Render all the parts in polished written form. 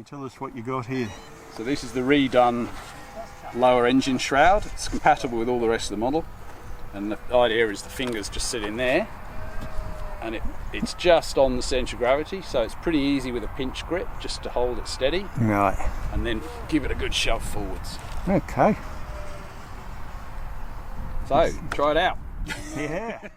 tell us what you got here. So this is the redone lower engine shroud. It's compatible with all the rest of the model, and the idea is the fingers just sit in there, and it's just on the centre of gravity, so it's pretty easy with a pinch grip just to hold it steady. Right. And then give it a good shove forwards. Okay. So, try it out. Yeah.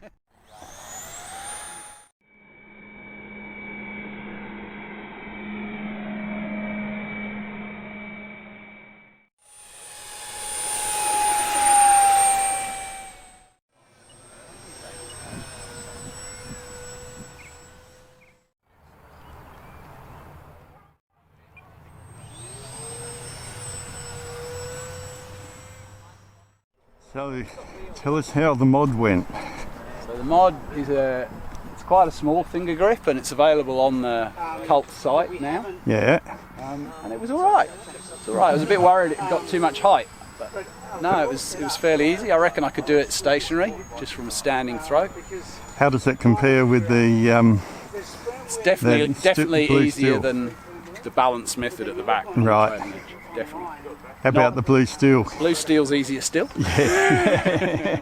So, tell us how the mod went. So the mod is it's quite a small finger grip, and it's available on the Cult site now. Yeah. And it was alright. It's alright. I was a bit worried it got too much height, but no, it was fairly easy. I reckon I could do it stationary, just from a standing throw. How does it compare with the? It's definitely blue easier steel? than the balance method at the back. Right. Definitely. How about the blue steel? Blue steel's easier still. Yeah.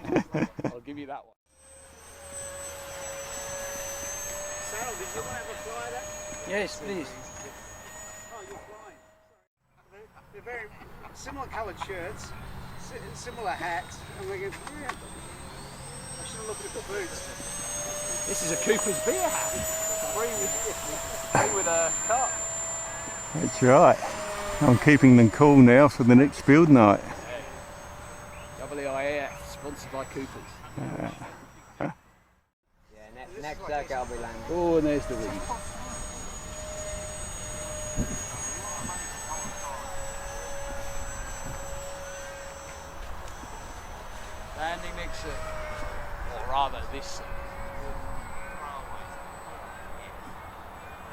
I'll give you that one. Sal, did you want to have a fly at that? Yes, please. Oh, you're flying. They're very similar coloured shirts, similar hats, and we go, yeah. I should have looked at the boots. This is a Cooper's beer hat. Free with a cup. That's right. I'm keeping them cool now for the next build night. WIAF, sponsored by Cooper's. Yeah, next circuit I'll be landing. Oh, and there's the wind. Landing next circuit, or rather this circuit.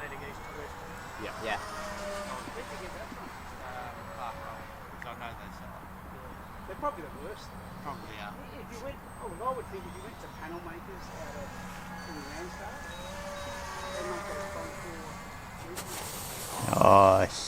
Landing east to west. Yeah. Yeah. They're probably the worst. Probably are. If you went, I would think if you went to panel makers out of Randstad, they make it a front door. Nice.